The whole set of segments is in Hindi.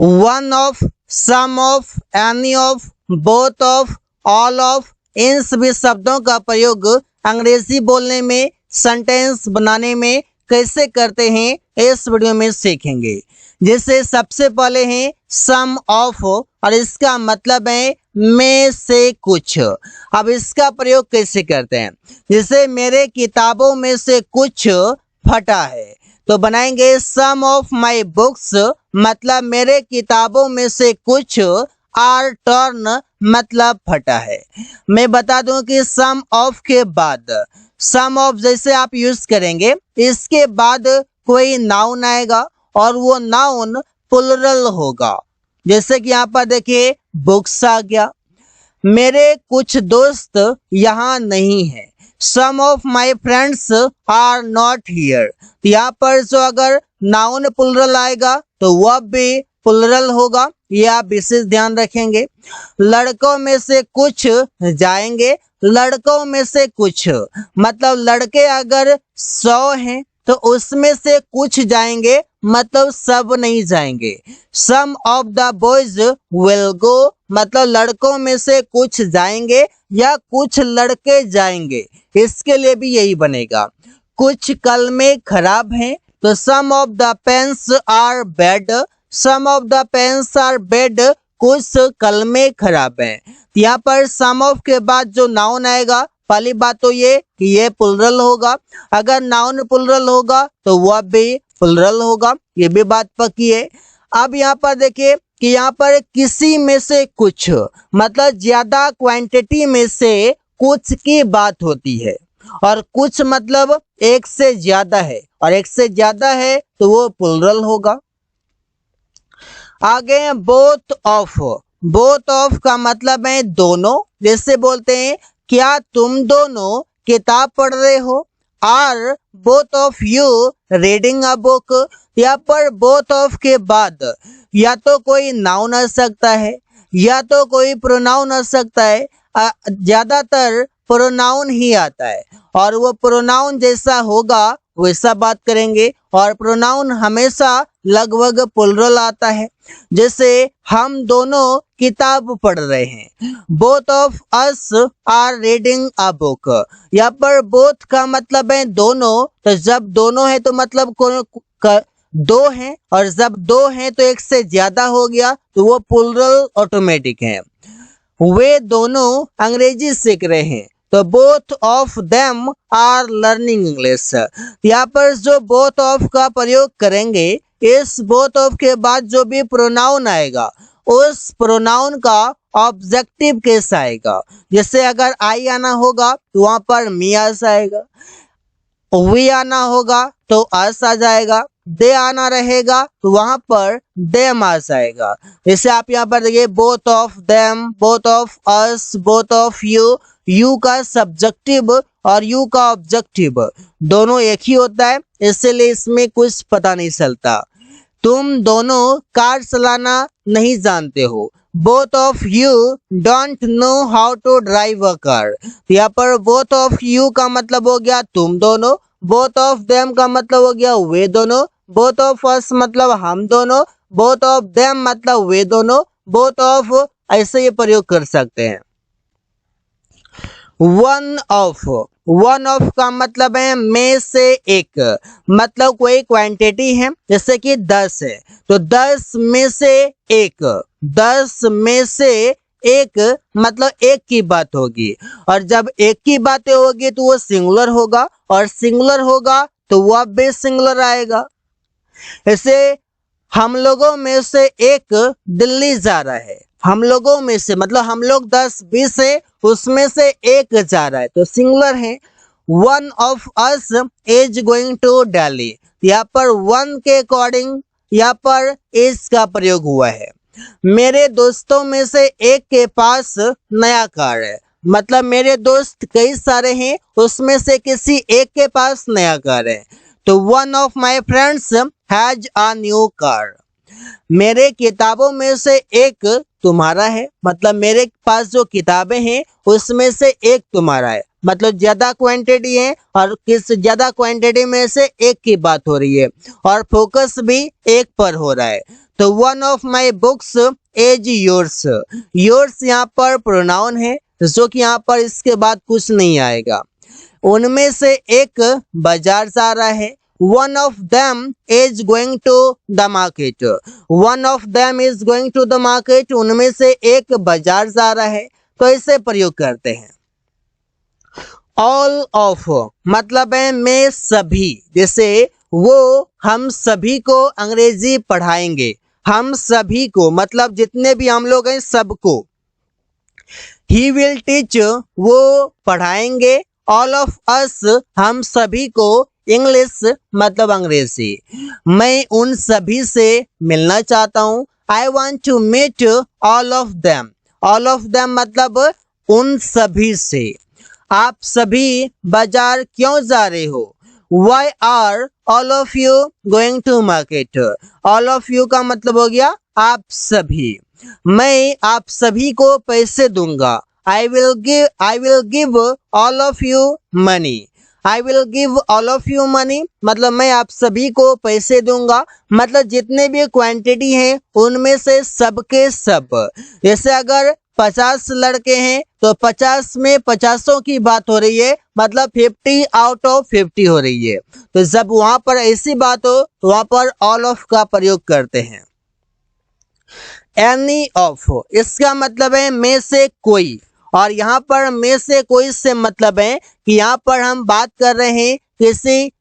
One of, some of, any of, both of, all of, इन सभी शब्दों का प्रयोग अंग्रेजी बोलने में, सेंटेंस बनाने में कैसे करते हैं इस वीडियो में सीखेंगे। जैसे सबसे पहले है सम ऑफ और इसका मतलब है में से कुछ। अब इसका प्रयोग कैसे करते हैं? जैसे मेरे किताबों में से कुछ फटा है तो बनाएंगे सम ऑफ माई बुक्स, मतलब मेरे किताबों में से कुछ आर टर्न, मतलब फटा है। मैं बता दूं कि सम ऑफ के बाद, सम ऑफ जैसे आप यूज करेंगे इसके बाद कोई नाउन आएगा और वो नाउन प्लुरल होगा। जैसे कि यहाँ पर देखिए बुक्स आ गया। मेरे कुछ दोस्त यहाँ नहीं है, some of my friends are not here. तो यहाँ पर जो अगर नाउन प्लुरल आएगा तो वह भी प्लुरल होगा, ये आप विशेष ध्यान रखेंगे। लड़कों में से कुछ जाएंगे, लड़कों में से कुछ मतलब लड़के अगर 100 हैं तो उसमें से कुछ जाएंगे, मतलब सब नहीं जाएंगे। Some of the boys will go, मतलब लड़कों में से कुछ जाएंगे या कुछ लड़के जाएंगे, इसके लिए भी यही बनेगा। कुछ कलमे खराब हैं तो some of the pens are bad, some of the pens are bad, कुछ कलमे खराब हैं। यहाँ पर सम ऑफ के बाद जो नाउन आएगा, पहली बात तो ये कि ये प्लुरल होगा, अगर नाउन प्लुरल होगा तो वह भी प्लुरल होगा, ये भी बात पक्की है। अब यहाँ पर देखिए कि यहाँ पर किसी में से कुछ मतलब ज्यादा क्वांटिटी में से कुछ की बात होती है, और कुछ मतलब एक से ज्यादा है, और एक से ज्यादा है तो वो प्लुरल होगा। आगे बोथ ऑफ, बोथ ऑफ का मतलब है दोनों। जैसे बोलते हैं क्या तुम दोनों किताब पढ़ रहे हो? Are both of you reading a book? यहाँ पर बोथ ऑफ के बाद या तो कोई नाउन आ सकता है या तो कोई प्रोनाउन आ सकता है, ज्यादातर प्रोनाउन ही आता है और वो प्रोनाउन जैसा होगा वैसा बात करेंगे, और प्रोनाउन हमेशा लगभग प्लुरल आता है। जैसे हम दोनों किताब पढ़ रहे हैं, both of us are reading a book. यहाँ पर बोथ का मतलब है दोनों, तो जब दोनों है तो मतलब दो हैं, और जब दो हैं तो एक से ज्यादा हो गया तो वो प्लुरल ऑटोमेटिक है। वे दोनों अंग्रेजी सीख रहे हैं तो both of them are learning English. यहाँ पर जो बोथ ऑफ का प्रयोग करेंगे, इस बोथ ऑफ के बाद जो भी प्रोनाउन आएगा उस प्रोनाउन का ऑब्जेक्टिव केस आएगा। जैसे अगर आई आना होगा तो वहां पर मी अस आएगा, वी आना होगा तो अस आ जाएगा, दे आना रहेगा तो वहां पर देम अस आएगा। जैसे आप यहाँ पर देखिए both of them, both of us, both of you, you का सब्जेक्टिव और यू का ऑब्जेक्टिव दोनों एक ही होता है, इसलिए इसमें कुछ पता नहीं चलता। तुम दोनों कार चलाना नहीं जानते हो, both of you don't know how to drive a car. यहाँ पर बोथ ऑफ यू का मतलब हो गया तुम दोनों, बोथ ऑफ देम का मतलब हो गया वे दोनों, बोथ ऑफ अस मतलब हम दोनों, बोथ ऑफ देम मतलब वे दोनों, बोथ ऑफ ऐसे ये प्रयोग कर सकते हैं। वन ऑफ, वन ऑफ का मतलब है में से एक, मतलब कोई क्वांटिटी है, जैसे कि 10 है तो 10 में से एक, 10 में से एक मतलब एक की बात होगी, और जब एक की बातें होगी तो वो सिंगुलर होगा, और सिंगुलर होगा तो वह भी सिंगुलर आएगा। ऐसे हम लोगों में से एक दिल्ली जा रहा है, हम लोगों में से मतलब हम लोग 10-20 है, उसमें से एक जा रहा है तो सिंगुलर है। One of us is going to Delhi, यहाँ पर वन के अकॉर्डिंग यहाँ पर इज का प्रयोग हुआ है। मेरे दोस्तों में से एक के पास नया कार है, मतलब मेरे दोस्त कई सारे हैं, उसमें से किसी एक के पास नया कार है, तो one of my friends has a new car. मेरे किताबों में से एक तुम्हारा है, मतलब मेरे पास जो किताबें हैं उसमें से एक तुम्हारा है, मतलब ज्यादा क्वांटिटी है और किस ज्यादा क्वांटिटी में से एक की बात हो रही है और फोकस भी एक पर हो रहा है। तो one of my books is yours. Yours यहाँ पर प्रोनाउन है जो कि यहाँ पर इसके बाद कुछ नहीं आएगा। उनमें से एक बाजार जा रहा है। One of them is going to the market. One of them is going to the market. उनमें से एक बाजार जा रहा है, तो इसे प्रयोग करते हैं। All of मतलब है मैं सभी, जैसे वो हम सभी को अंग्रेजी पढ़ाएंगे। हम सभी को मतलब जितने भी हम लोग हैं सबको। He will teach वो पढ़ाएंगे। All of us हम सभी को इंग्लिश मतलब अंग्रेजी। मैं उन सभी से मिलना चाहता हूँ। I want to meet all of them. All of them मतलब उन सभी से। आप सभी बाजार क्यों जा रहे हो? Why are all of you going to market? All of you का मतलब हो गया आप सभी। मैं आप सभी को पैसे दूंगा। I will give all of you money. I will give all of you money मतलब मैं आप सभी को पैसे दूंगा। मतलब जितने भी क्वांटिटी हैं उनमें से सबके सब। जैसे अगर 50 लड़के हैं तो 50 में 50 की बात हो रही है, मतलब 50 आउट ऑफ 50 हो रही है। तो जब वहां पर ऐसी बात हो तो वहां पर ऑल ऑफ का प्रयोग करते हैं। एनी ऑफ इसका मतलब है में से कोई, और यहाँ पर में से कोई से मतलब है कि यहाँ पर हम बात कर रहे हैं किसी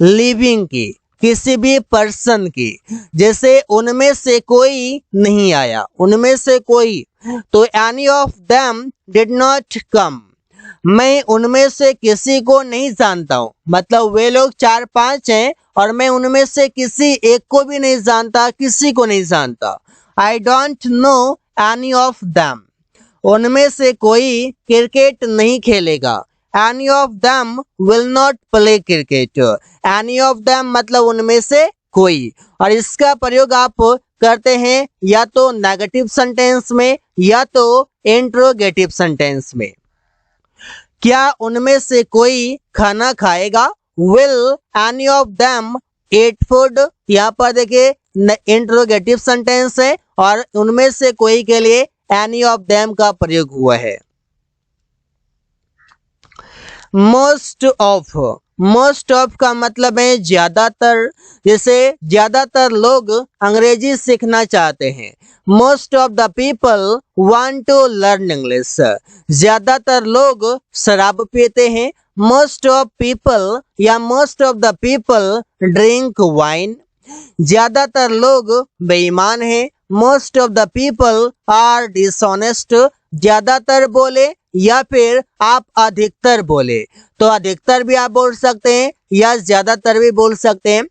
लिविंग की, किसी भी पर्सन की। जैसे उनमें से कोई नहीं आया, उनमें से कोई, तो any of them did not come. मैं उनमें से किसी को नहीं जानता हूँ, मतलब वे लोग 4-5 हैं और मैं उनमें से किसी एक को भी नहीं जानता, किसी को नहीं जानता। I don't know any of them. उनमें से कोई क्रिकेट नहीं खेलेगा। Any of them will not play cricket. Any of them मतलब उनमें से कोई, और इसका प्रयोग आप करते हैं या तो नेगेटिव सेंटेंस में या तो इंट्रोगेटिव सेंटेंस में। क्या उनमें से कोई खाना खाएगा? Will any of them eat food. यहाँ पर देखिए इंट्रोगेटिव सेंटेंस है और उनमें से कोई के लिए एनी ऑफ देम का प्रयोग हुआ है। मोस्ट ऑफ, मोस्ट ऑफ का मतलब है ज्यादातर। जैसे ज्यादातर लोग अंग्रेजी सीखना चाहते हैं। Most of the people want to learn English. ज्यादातर लोग शराब पीते हैं। मोस्ट ऑफ पीपल या most of the people drink wine. ज्यादातर लोग बेईमान हैं। Most of the people are dishonest. ज्यादातर बोले या फिर आप अधिकतर बोले, तो अधिकतर भी आप बोल सकते हैं या ज्यादातर भी बोल सकते हैं।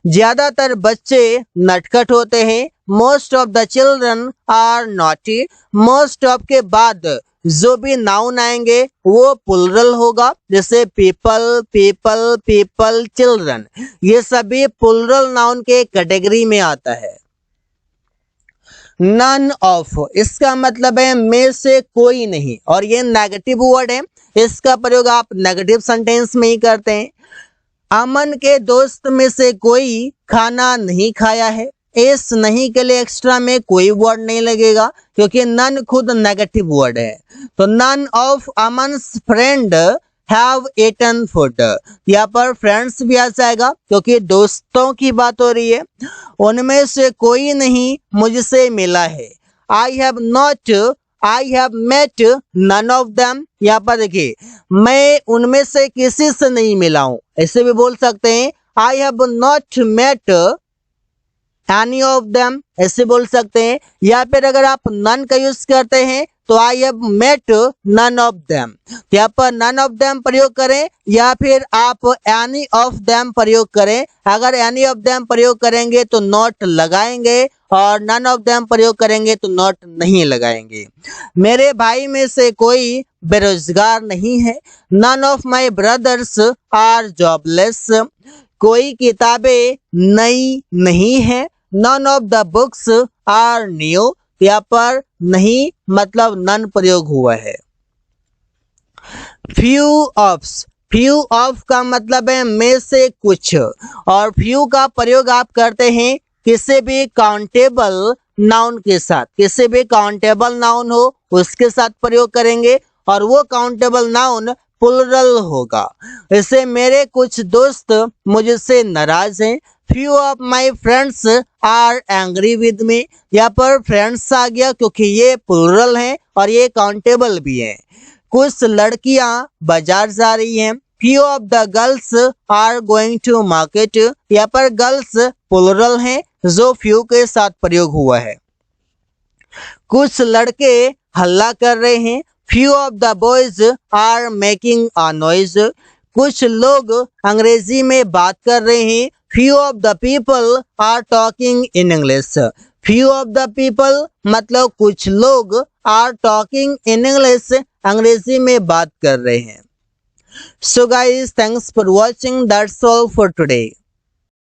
ज्यादातर बच्चे नटखट होते हैं। Most of the children are naughty. Most of के बाद जो भी नाउन आएंगे वो प्लुरल होगा, जैसे पीपल, पीपल, पीपल, चिल्ड्रन, ये सभी प्लुरल नाउन के कैटेगरी में आता है। नन ऑफ इसका मतलब है में से कोई नहीं, और ये नेगेटिव वर्ड है, इसका प्रयोग आप नेगेटिव सेंटेंस में ही करते हैं। अमन के दोस्त में से कोई खाना नहीं खाया है। इस नहीं के लिए एक्स्ट्रा में कोई वर्ड नहीं लगेगा क्योंकि नन खुद नेगेटिव वर्ड है। तो none of Aman's friend have eaten food. यहाँ पर फ्रेंड्स भी आ जाएगा क्योंकि दोस्तों की बात हो रही है। उनमें से कोई नहीं मुझसे मिला है। I have met none of them. यहाँ पर देखिए मैं उनमें से किसी से नहीं मिला हूं, ऐसे भी बोल सकते हैं। I have not met any of them, ऐसे बोल सकते हैं। या फिर अगर आप नन का यूज करते हैं तो I have met none of them, तो यहाँ पर नन ऑफ देम प्रयोग करें या फिर आप एनी ऑफ देम प्रयोग करें। अगर एनी ऑफ देम प्रयोग करेंगे तो नॉट लगाएंगे और नन ऑफ देम प्रयोग करेंगे तो नॉट नहीं लगाएंगे। मेरे भाई में से कोई बेरोजगार नहीं है। None of my brothers are jobless. कोई किताबें नई नहीं है। None of the books are new, यहाँ पर नहीं मतलब नन प्रयोग हुआ है। फ्यू ऑफ्स, फ्यू ऑफ का मतलब है में से कुछ, और फ्यू का प्रयोग आप करते हैं किसी भी काउंटेबल नाउन के साथ, किसी भी काउंटेबल नाउन हो उसके साथ प्रयोग करेंगे, और वो काउंटेबल नाउन प्लुरल होगा। जैसे मेरे कुछ दोस्त मुझसे नाराज हैं, few of my friends are angry with me. यहाँ पर फ्रेंड्स आ गया क्योंकि ये प्लुरल है और ये काउंटेबल भी है। कुछ लड़कियां बाजार जा रही हैं, few of the girls are going to market. यहाँ पर गर्ल्स प्लुरल है जो फ्यू के साथ प्रयोग हुआ है। कुछ लड़के हल्ला कर रहे हैं, few of the boys are making a noise. कुछ लोग अंग्रेजी में बात कर रहे हैं, few of the people are talking in English. Few of the people मतलब कुछ लोग आर टॉकिंग इन इंग्लिश, अंग्रेजी में बात कर रहे हैं। So guys, thanks for watching. That's all for today.